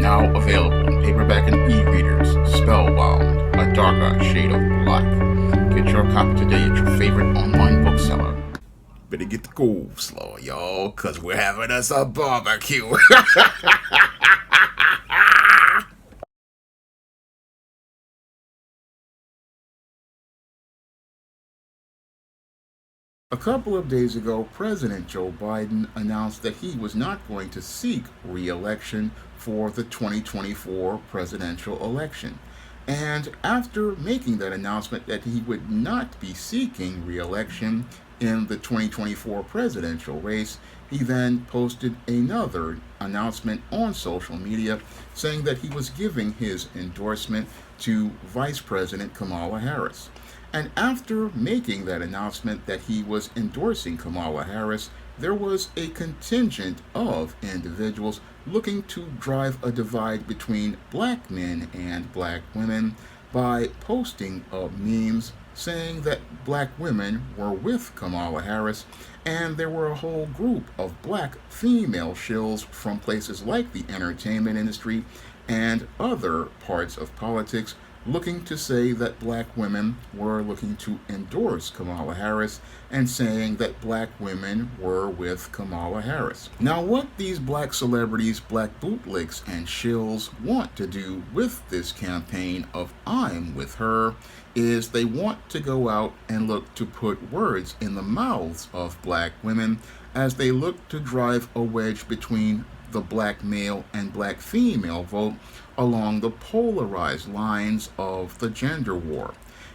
Now available in paperback and e-readers, Spellbound, A Darker Shade of Black. Get your copy today at your favorite online bookseller. Better get the coleslaw, y'all, cause we're having us a barbecue. A couple of days ago, President Joe Biden announced that he was not going to seek re-election for the 2024 presidential election. And after making that announcement that he would not be seeking re-election in the 2024 presidential race, he then posted another announcement on social media saying that he was giving his endorsement to Vice President Kamala Harris. And after making that announcement that he was endorsing Kamala Harris, there was a contingent of individuals looking to drive a divide between black men and black women by posting memes saying that black women were with Kamala Harris, and there were a whole group of black female shills from places like the entertainment industry and other parts of politics looking to say that black women were looking to endorse Kamala Harris and saying that black women were with Kamala Harris. Now, what these black celebrities, black bootlicks, and shills want to do with this campaign of I'm with her is they want to go out and look to put words in the mouths of black women as they look to drive a wedge between the black male and black female vote along the polarized lines of the gender war.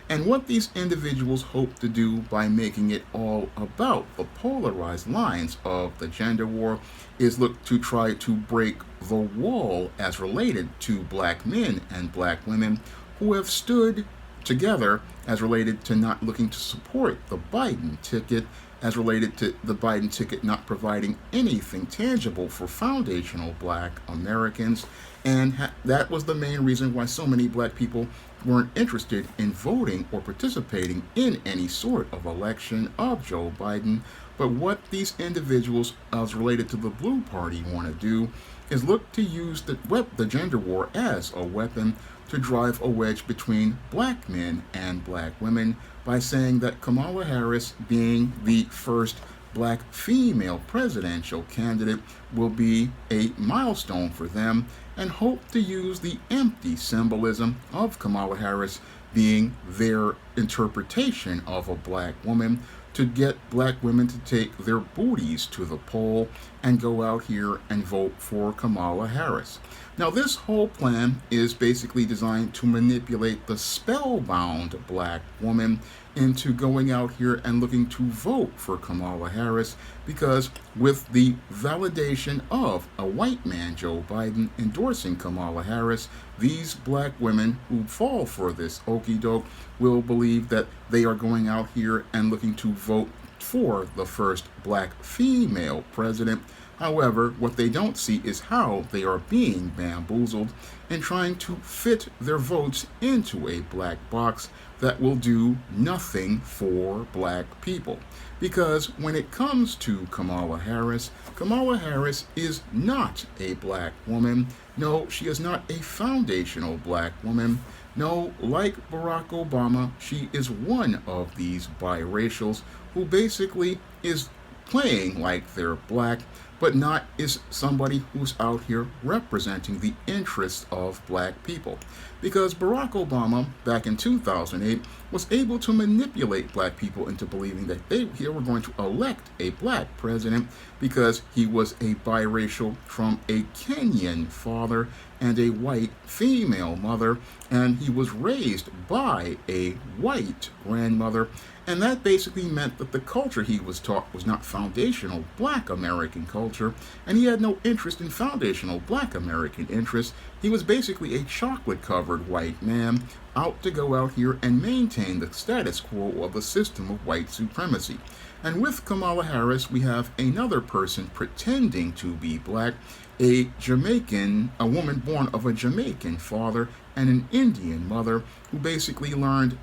And what these individuals hope to do by making it all about the polarized lines of the gender war is look to try to break the wall as related to black men and black women who have stood together as related to not looking to support the Biden ticket, as related to the Biden ticket not providing anything tangible for foundational black Americans. And that was the main reason why so many black people weren't interested in voting or participating in any sort of election of Joe Biden. But what these individuals, as related to the Blue Party, want to do is look to use the gender war as a weapon to drive a wedge between black men and black women by saying that Kamala Harris, being the first black female presidential candidate, will be a milestone for them, and hope to use the empty symbolism of Kamala Harris being their interpretation of a black woman to get black women to take their booties to the poll and go out here and vote for Kamala Harris. Now, this whole plan is basically designed to manipulate the spellbound black woman into going out here and looking to vote for Kamala Harris, because with the validation of a white man, Joe Biden, endorsing Kamala Harris, these black women who fall for this okie doke will believe that they are going out here and looking to vote for the first black female president. However, what they don't see is how they are being bamboozled and trying to fit their votes into a black box that will do nothing for black people. Because when it comes to Kamala Harris is not a black woman. No, she is not a foundational black woman. No, like Barack Obama, she is one of these biracials who basically is playing like they're black, but not is somebody who's out here representing the interests of black people. Because Barack Obama, back in 2008, was able to manipulate black people into believing that they were going to elect a black president because he was a biracial from a Kenyan father and a white female mother, and he was raised by a white grandmother. And that basically meant that the culture he was taught was not foundational black American culture, and he had no interest in foundational black American interests. He was basically a chocolate-covered white man out to go out here and maintain the status quo of the system of white supremacy. And with Kamala Harris, we have another person pretending to be black, a woman born of a Jamaican father and an Indian mother, who basically learned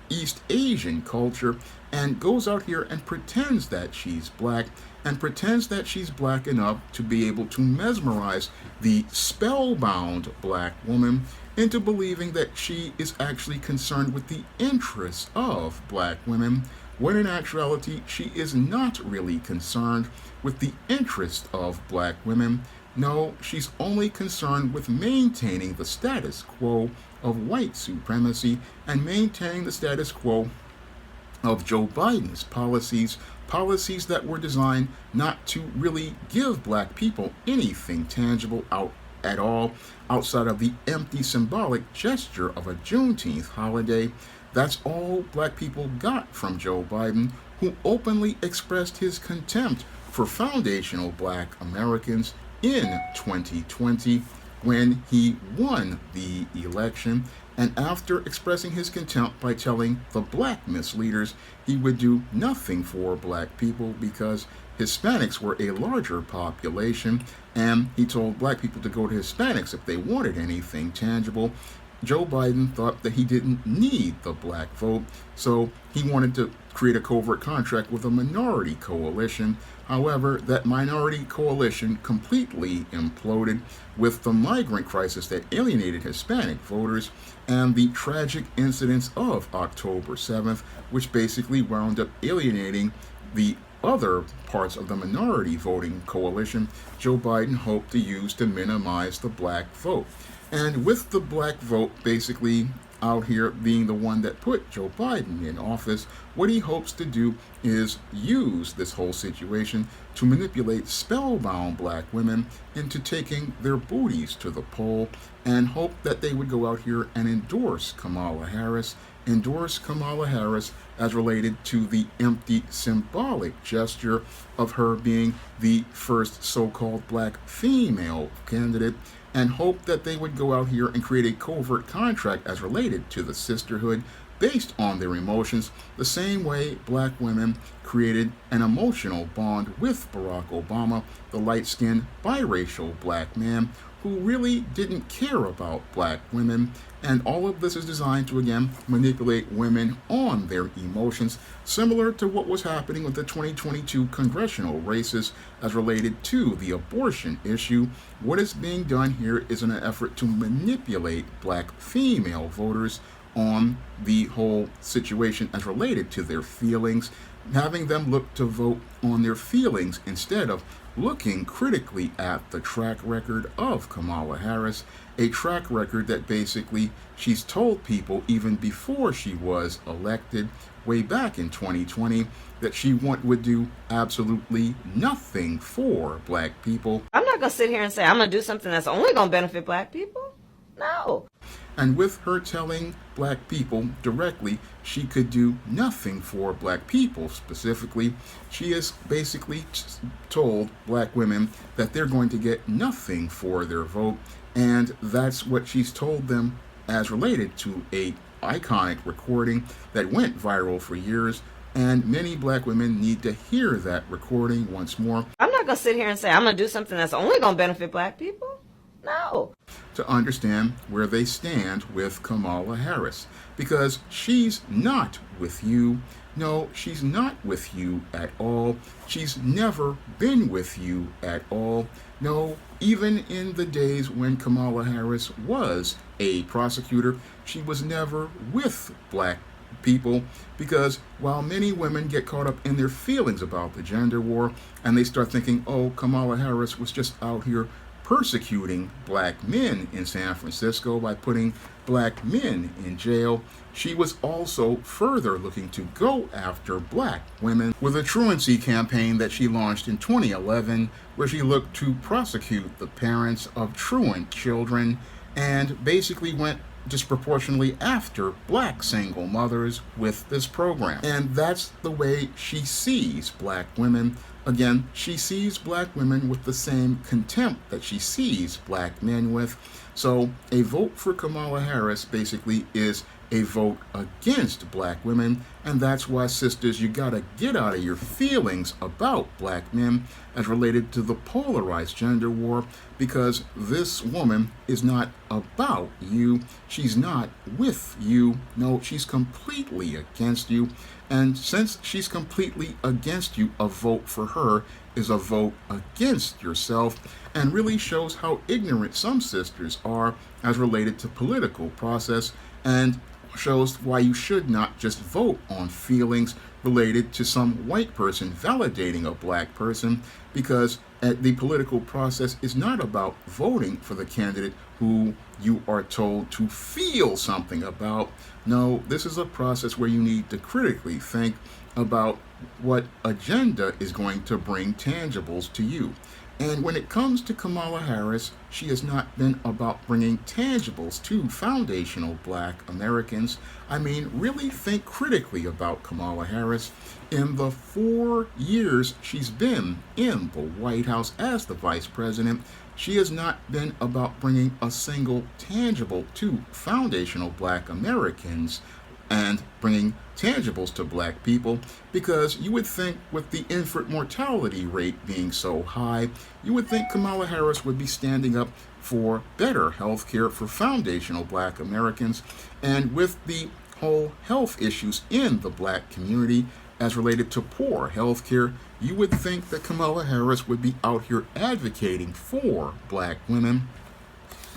East Asian culture and goes out here and pretends that she's black and pretends that she's black enough to be able to mesmerize the spellbound black woman into believing that she is actually concerned with the interests of black women, when in actuality she is not really concerned with the interests of black women. No, she's only concerned with maintaining the status quo of white supremacy and maintaining the status quo of Joe Biden's policies that were designed not to really give black people anything tangible out at all outside of the empty symbolic gesture of a Juneteenth holiday. That's all black people got from Joe Biden, who openly expressed his contempt for foundational black Americans in 2020 when he won the election, and after expressing his contempt by telling the black misleaders he would do nothing for black people because Hispanics were a larger population, and he told black people to go to Hispanics if they wanted anything tangible. Joe Biden thought that he didn't need the black vote, so he wanted to create a covert contract with a minority coalition. However, that minority coalition completely imploded with the migrant crisis that alienated Hispanic voters and the tragic incidents of October 7th, which basically wound up alienating the other parts of the minority voting coalition Joe Biden hoped to use to minimize the black vote. And with the black vote basically out here being the one that put Joe Biden in office, what he hopes to do is use this whole situation to manipulate spellbound black women into taking their booties to the poll and hope that they would go out here and endorse Kamala Harris as related to the empty symbolic gesture of her being the first so-called black female candidate, and hope that they would go out here and create a covert contract as related to the sisterhood based on their emotions, the same way black women created an emotional bond with Barack Obama, the light-skinned biracial black man who really didn't care about black women. And all of this is designed to, again, manipulate women on their emotions, similar to what was happening with the 2022 congressional races as related to the abortion issue. What is being done here is an effort to manipulate black female voters on the whole situation as related to their feelings, having them look to vote on their feelings instead of looking critically at the track record of Kamala Harris, a track record that basically she's told people even before she was elected way back in 2020 that she would do absolutely nothing for black people. I'm not going to sit here and say I'm going to do something that's only going to benefit black people. No. And with her telling black people directly she could do nothing for black people specifically, she has basically told black women that they're going to get nothing for their vote, and that's what she's told them as related to a iconic recording that went viral for years, and many black women need to hear that recording once more. I'm not going to sit here and say I'm going to do something that's only going to benefit black people. No. To understand where they stand with Kamala Harris, because she's not with you. No, she's not with you at all. She's never been with you at all. No, even in the days when Kamala Harris was a prosecutor, she was never with black people, because while many women get caught up in their feelings about the gender war and they start thinking, oh, Kamala Harris was just out here persecuting black men in San Francisco by putting black men in jail, she was also further looking to go after black women with a truancy campaign that she launched in 2011, where she looked to prosecute the parents of truant children and basically went disproportionately after black single mothers with this program. And that's the way she sees black women. Again, she sees black women with the same contempt that she sees black men with. So a vote for Kamala Harris basically is a vote against black women And that's why, sisters, you gotta get out of your feelings about black men as related to the polarized gender war, because this woman is not about you. She's not with you. No, she's completely against you. And since she's completely against you, a vote for her is a vote against yourself, and really shows how ignorant some sisters are as related to political process, and shows why you should not just vote on feelings related to some white person validating a black person, because the political process is not about voting for the candidate who you are told to feel something about. No, this is a process where you need to critically think about what agenda is going to bring tangibles to you. And when it comes to Kamala Harris, she has not been about bringing tangibles to foundational black Americans. I mean, really think critically about Kamala Harris. In the 4 years she's been in the White House as the vice president, she has not been about bringing a single tangible to foundational black Americans and bringing tangibles to black people, because you would think with the infant mortality rate being so high, you would think Kamala Harris would be standing up for better health care for foundational black Americans. And with the whole health issues in the black community as related to poor health care, you would think that Kamala Harris would be out here advocating for black women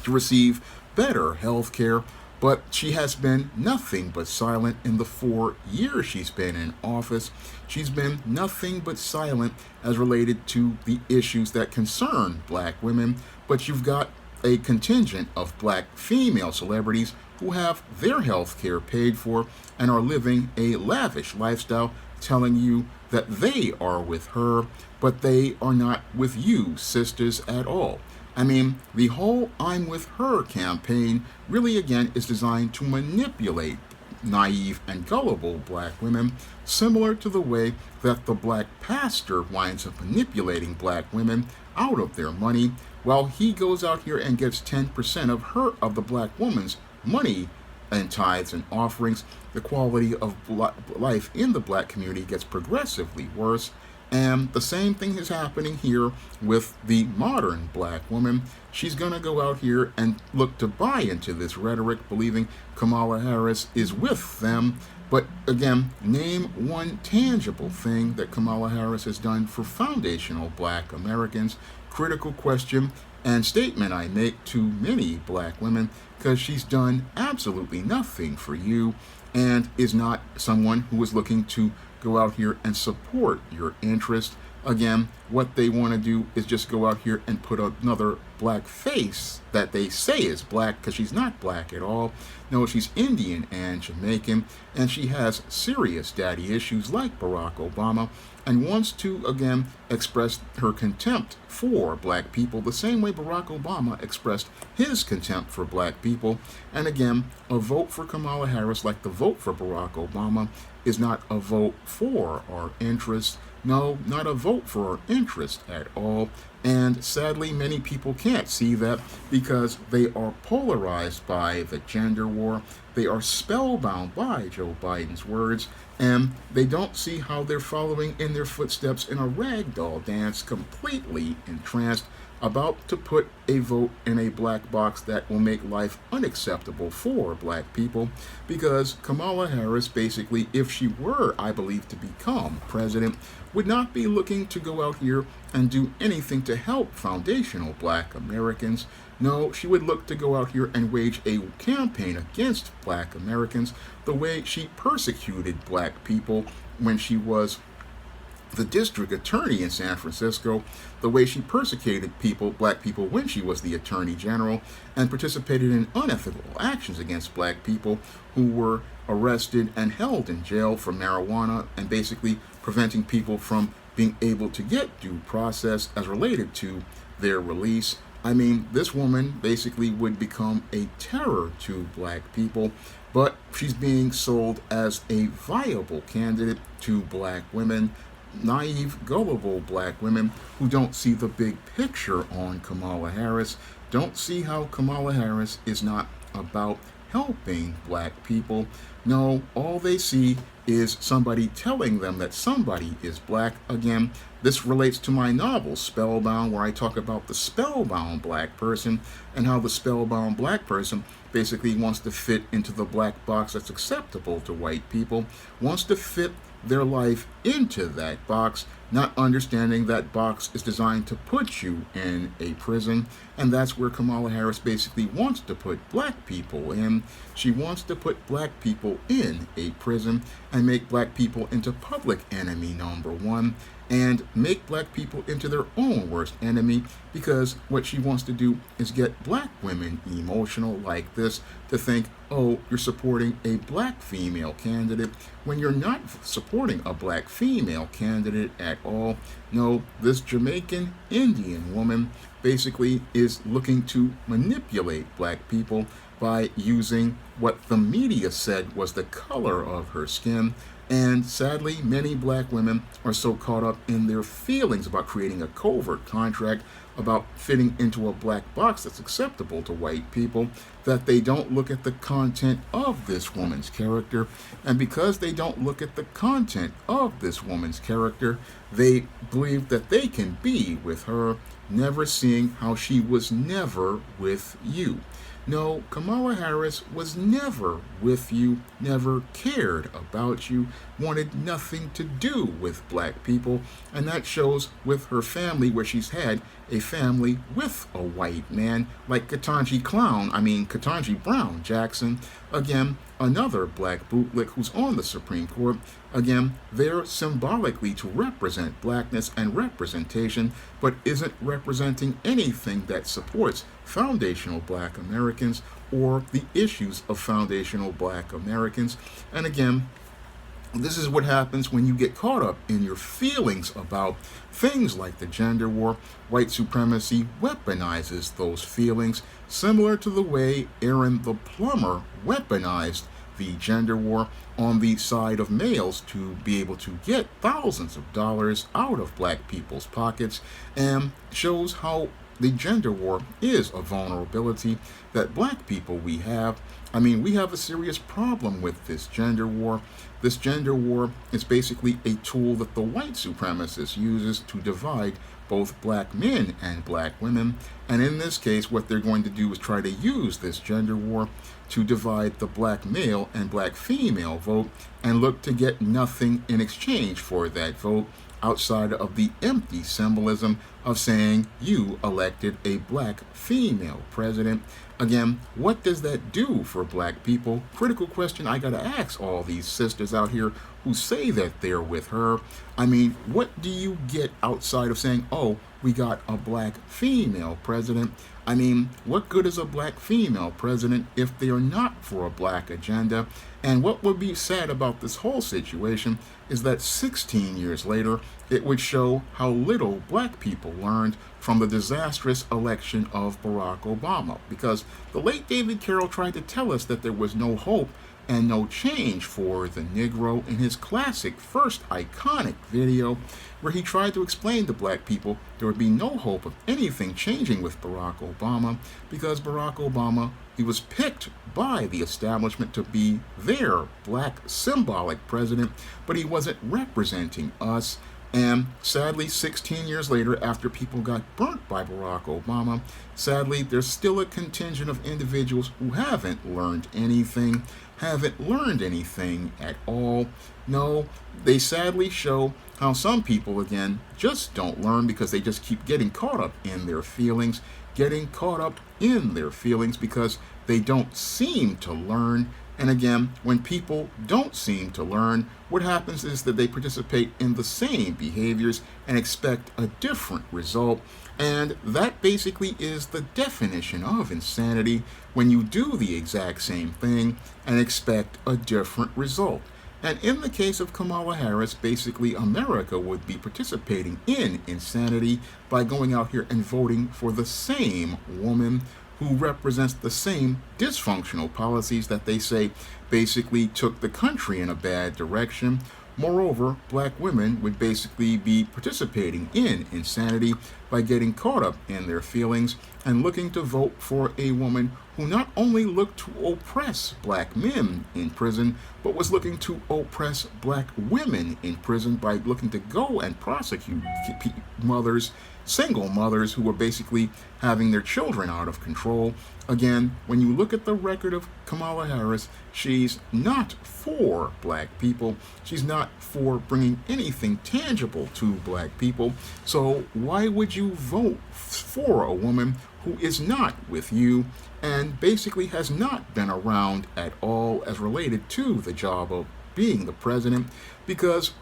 to receive better health care. But she has been nothing but silent in the 4 years she's been in office. She's been nothing but silent as related to the issues that concern black women. But you've got a contingent of black female celebrities who have their health care paid for and are living a lavish lifestyle, telling you that they are with her, but they are not with you, sisters, at all. I mean, the whole I'm with her campaign really, again, is designed to manipulate naive and gullible black women, similar to the way that the black pastor winds up manipulating black women out of their money, while he goes out here and gives 10% of the black woman's money and tithes and offerings. The quality of life in the black community gets progressively worse. And the same thing is happening here with the modern black woman. She's going to go out here and look to buy into this rhetoric, believing Kamala Harris is with them. But again, name one tangible thing that Kamala Harris has done for foundational black Americans. Critical question and statement I make to many black women, because she's done absolutely nothing for you and is not someone who is looking to go out here and support your interest. Again, what they want to do is just go out here and put another black face that they say is black, because she's not black at all. No, she's Indian and Jamaican, and she has serious daddy issues like Barack Obama, and wants to, again, express her contempt for black people the same way Barack Obama expressed his contempt for black people. And again, a vote for Kamala Harris, like the vote for Barack Obama, is not a vote for our interests. No, not a vote for our interest at all. And sadly, many people can't see that, because they are polarized by the gender war. They are spellbound by Joe Biden's words, and they don't see how they're following in their footsteps in a ragdoll dance, completely entranced, about to put a vote in a black box that will make life unacceptable for black people. Because Kamala Harris, basically, if she were, I believe, to become president, would not be looking to go out here and do anything to help foundational black Americans. No, she would look to go out here and wage a campaign against black Americans the way she persecuted black people when she was the district attorney in San Francisco, the way she persecuted black people when she was the attorney general, and participated in unethical actions against black people who were arrested and held in jail for marijuana, and basically preventing people from being able to get due process as related to their release. I mean, this woman basically would become a terror to black people, but she's being sold as a viable candidate to black women, naive, gullible black women who don't see the big picture on Kamala Harris, don't see how Kamala Harris is not about helping black people. No, all they see is somebody telling them that somebody is black. Again, this relates to my novel, Spellbound, where I talk about the spellbound black person and how the spellbound black person basically wants to fit into the black box that's acceptable to white people, wants to fit their life into that box, not understanding that box is designed to put you in a prison. And that's where Kamala Harris basically wants to put black people in. She wants to put black people in a prison and make black people into public enemy number one, and make black people into their own worst enemy, because what she wants to do is get black women emotional like this, to think, oh, you're supporting a black female candidate when you're not supporting a black female candidate at all. No, this Jamaican Indian woman basically is looking to manipulate black people by using what the media said was the color of her skin. And sadly, many black women are so caught up in their feelings about creating a covert contract, about fitting into a black box that's acceptable to white people, that they don't look at the content of this woman's character. And because they don't look at the content of this woman's character, they believe that they can be with her, never seeing how she was never with you. No, Kamala Harris was never with you, never cared about you, wanted nothing to do with black people, and that shows with her family, where she's had a family with a white man, like Ketanji Brown Jackson, again, another black bootlick who's on the Supreme Court. Again, there symbolically to represent blackness and representation, but isn't representing anything that supports foundational black Americans or the issues of foundational black Americans. And again, this is what happens when you get caught up in your feelings about things like the gender war. White supremacy weaponizes those feelings, similar to the way Aaron the plumber weaponized the gender war on the side of males to be able to get thousands of dollars out of black people's pockets, and shows how the gender war is a vulnerability that black people we have. We have a serious problem with this gender war. This gender war is basically a tool that the white supremacist uses to divide both black men and black women. And in this case, what they're going to do is try to use this gender war to divide the black male and black female vote, and look to get nothing in exchange for that vote outside of the empty symbolism of saying you elected a black female president. Again, what does that do for black people? Critical question I gotta ask all these sisters out here who say that they're with her. What do you get outside of saying, oh, we got a black female president? What good is a black female president if they are not for a black agenda? And what would be sad about this whole situation is that 16 years later, it would show how little black people learned from the disastrous election of Barack Obama. Because the late David Carroll tried to tell us that there was no hope and no change for the Negro in his classic first iconic video, where he tried to explain to black people there would be no hope of anything changing with Barack Obama, because Barack Obama, he was picked by the establishment to be their black symbolic president, but he wasn't representing us. And sadly, 16 years later, after people got burnt by Barack Obama, sadly, there's still a contingent of individuals who haven't learned anything at all. No, they sadly show how some people, again, just don't learn because they just keep getting caught up in their feelings, because they don't seem to learn. And again, when people don't seem to learn, what happens is that they participate in the same behaviors and expect a different result. And that basically is the definition of insanity, when you do the exact same thing and expect a different result. And in the case of Kamala Harris, basically America would be participating in insanity by going out here and voting for the same woman who represents the same dysfunctional policies that they say basically took the country in a bad direction. Moreover, black women would basically be participating in insanity by getting caught up in their feelings and looking to vote for a woman who not only looked to oppress black men in prison, but was looking to oppress black women in prison by looking to go and prosecute mothers, single mothers who were basically having their children out of control. Again, when you look at the record of Kamala Harris, she's not for black people. She's not for bringing anything tangible to black people. So why would you vote for a woman who is not with you and basically has not been around at all as related to the job of being the president? Because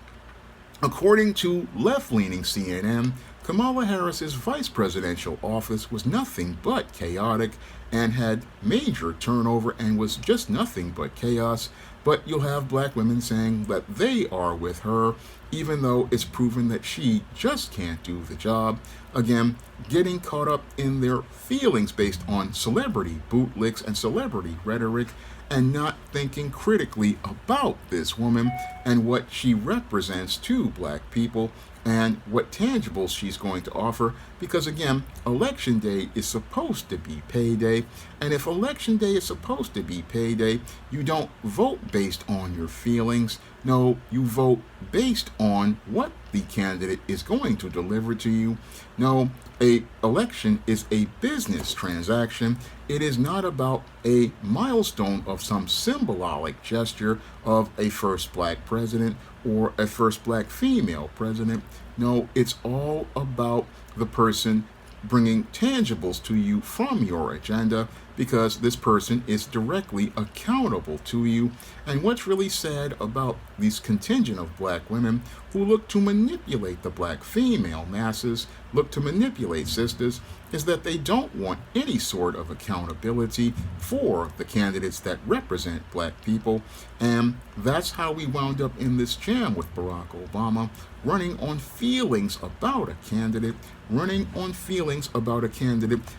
according to left-leaning CNN, Kamala Harris's vice presidential office was nothing but chaotic and had major turnover and was just nothing but chaos. But you'll have black women saying that they are with her, even though it's proven that she just can't do the job. Again, getting caught up in their feelings based on celebrity bootlicks and celebrity rhetoric, and not thinking critically about this woman and what she represents to black people and what tangibles she's going to offer. Because again, election day is supposed to be payday, and if election day is supposed to be payday, you don't vote based on your feelings. No, you vote based on what the candidate is going to deliver to you. No, a election is a business transaction. It is not about a milestone of some symbolic gesture of a first black president or a first black female president. No, it's all about the person bringing tangibles to you from your agenda, because this person is directly accountable to you. And what's really sad about these contingent of black women who look to manipulate the black female masses, look to manipulate sistas, is that they don't want any sort of accountability for the candidates that represent black people. And that's how we wound up in this jam with Barack Obama, running on feelings about a candidate,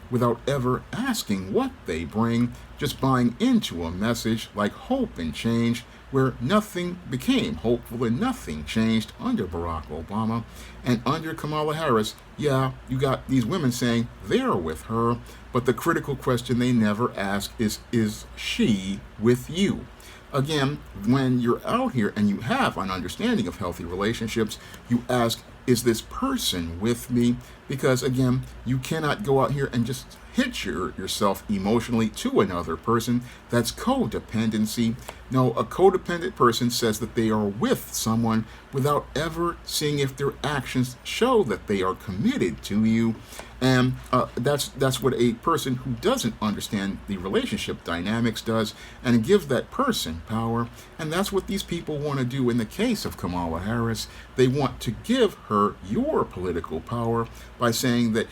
without ever asking what they bring, just buying into a message like hope and change, where nothing became hopeful and nothing changed under Barack Obama. And under Kamala Harris, yeah, you got these women saying they're with her, but the critical question they never ask is she with you? Again, when you're out here and you have an understanding of healthy relationships, you ask, is this person with me? Because again, you cannot go out here and just hitch yourself emotionally to another person. That's codependency. No, a codependent person says that they are with someone without ever seeing if their actions show that they are committed to you. And that's what a person who doesn't understand the relationship dynamics does, and it gives that person power. And that's what these people want to do in the case of Kamala Harris. They want to give her your political power by saying that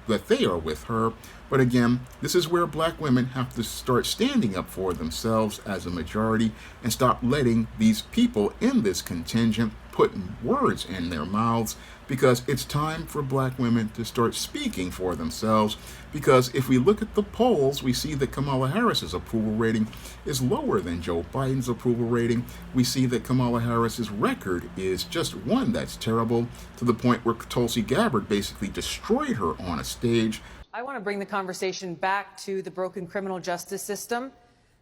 that they are with her. But again, this is where black women have to start standing up for themselves as a majority and stop letting these people in this contingent put words in their mouths, because it's time for black women to start speaking for themselves. Because if we look at the polls, we see that Kamala Harris's approval rating is lower than Joe Biden's approval rating. We see that Kamala Harris's record is just one that's terrible, to the point where Tulsi Gabbard basically destroyed her on a stage. I want to bring the conversation back to the broken criminal justice system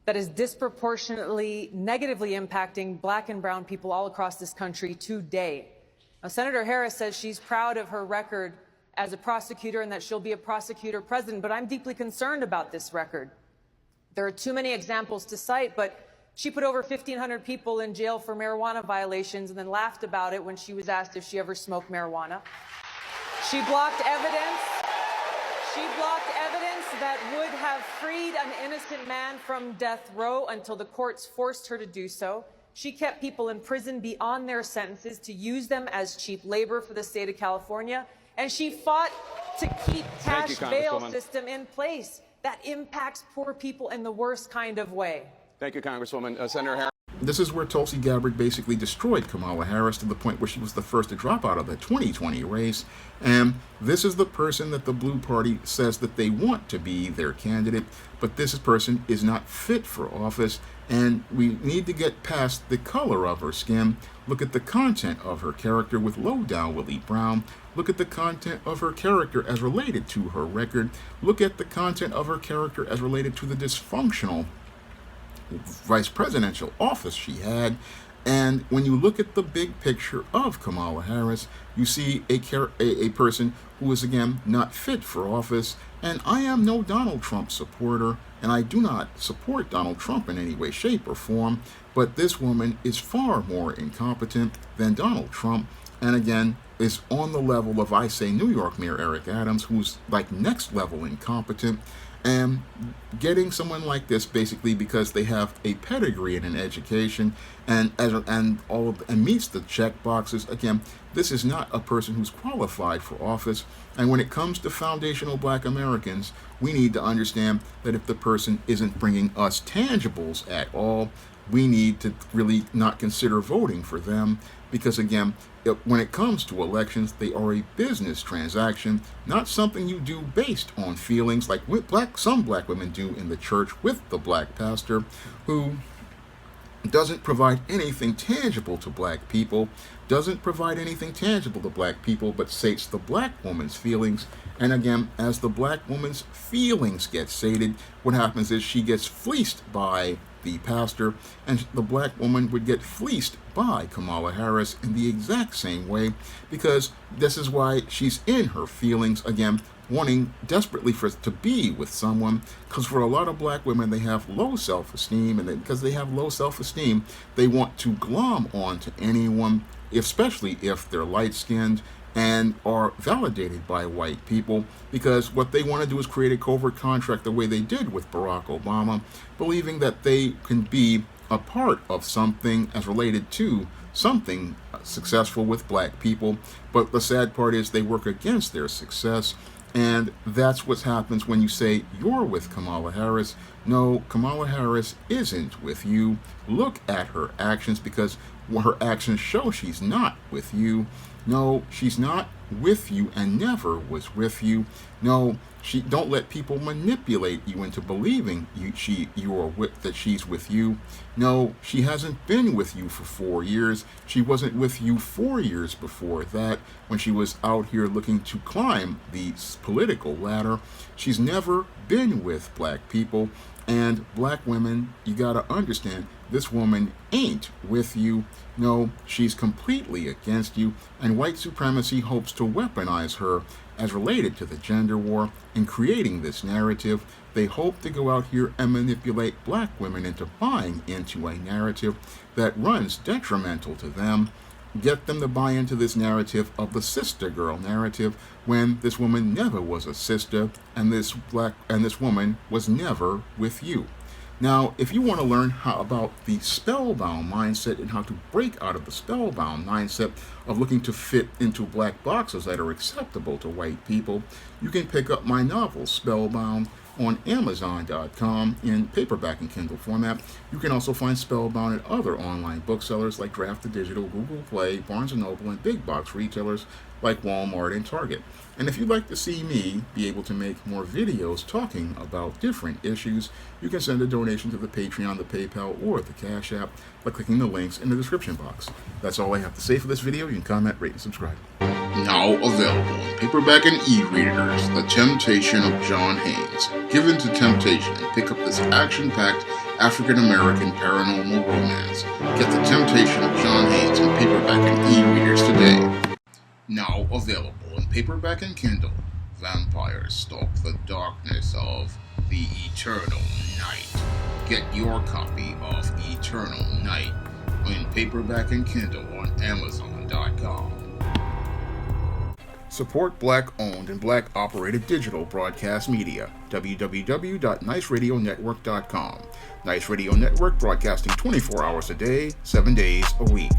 that is disproportionately negatively impacting black and brown people all across this country today. Now, Senator Harris says she's proud of her record as a prosecutor and that she'll be a prosecutor president, but I'm deeply concerned about this record. There are too many examples to cite, but she put over 1,500 people in jail for marijuana violations and then laughed about it when she was asked if she ever smoked marijuana. She blocked evidence. She blocked evidence that would have freed an innocent man from death row until the courts forced her to do so. She kept people in prison beyond their sentences to use them as cheap labor for the state of California. And she fought to keep cash bail system in place that impacts poor people in the worst kind of way. Thank you, Congresswoman. Senator Harris. This is where Tulsi Gabbard basically destroyed Kamala Harris, to the point where she was the first to drop out of the 2020 race. And this is the person that the Blue Party says that they want to be their candidate, but this person is not fit for office. And we need to get past the color of her skin. Look at the content of her character with Low Down Willie Brown. Look at the content of her character as related to her record. Look at the content of her character as related to the dysfunctional vice presidential office she had. And when you look at the big picture of Kamala Harris, you see a person who is, again, not fit for office. And I am no Donald Trump supporter, and I do not support Donald Trump in any way, shape, or form. But this woman is far more incompetent than Donald Trump. And again, is on the level of, I say, New York Mayor Eric Adams, who's like next level incompetent. And getting someone like this basically because they have a pedigree and an education and meets the check boxes. Again, this is not a person who's qualified for office. And when it comes to foundational Black Americans, we need to understand that if the person isn't bringing us tangibles at all, we need to really not consider voting for them, because again, when it comes to elections, they are a business transaction, not something you do based on feelings like some black women do in the church with the black pastor, who doesn't provide anything tangible to black people, but sates the black woman's feelings. And again, as the black woman's feelings get sated, what happens is she gets fleeced by the pastor, and the black woman would get fleeced by Kamala Harris in the exact same way, because this is why she's in her feelings, again, wanting desperately to be with someone, because for a lot of black women, they have low self-esteem, and because they have low self-esteem, they want to glom on to anyone, especially if they're light-skinned and are validated by white people, because what they want to do is create a covert contract the way they did with Barack Obama, believing that they can be a part of something as related to something successful with black people. But the sad part is they work against their success, and that's what happens when you say you're with Kamala Harris. No, Kamala Harris isn't with you. Look at her actions, because her actions show she's not with you. No, she's not with you and never was with you. No, don't let people manipulate you into believing that she's with you. No, she hasn't been with you for 4 years. She wasn't with you 4 years before that, when she was out here looking to climb the political ladder. She's never been with black people. And black women, you gotta understand, this woman ain't with you. No, she's completely against you, and white supremacy hopes to weaponize her as related to the gender war. In creating this narrative, they hope to go out here and manipulate black women into buying into a narrative that runs detrimental to them, get them to buy into this narrative of the sister girl narrative, when this woman never was a sister, and this woman was never with you. Now, if you want to learn about the spellbound mindset and how to break out of the spellbound mindset of looking to fit into black boxes that are acceptable to white people, you can pick up my novel, Spellbound, on Amazon.com in paperback and Kindle format. You can also find Spellbound at other online booksellers like Draft to Digital, Google Play, Barnes & Noble, and big box retailers like Walmart and Target. And if you'd like to see me be able to make more videos talking about different issues, you can send a donation to the Patreon, the PayPal, or the Cash App by clicking the links in the description box. That's all I have to say for this video. You can comment, rate, and subscribe. Now available in paperback and e-readers, The Temptation of John Haynes. Give in to temptation and pick up this action-packed African-American paranormal romance. Get The Temptation of John Haynes in paperback and e-readers today. Now available in paperback and Kindle, Vampires Stalk the Darkness of the Eternal Night. Get your copy of Eternal Night in paperback and Kindle on Amazon.com. Support Black-owned and Black-operated digital broadcast media. www.niceradionetwork.com. Nice Radio Network, broadcasting 24 hours a day, 7 days a week.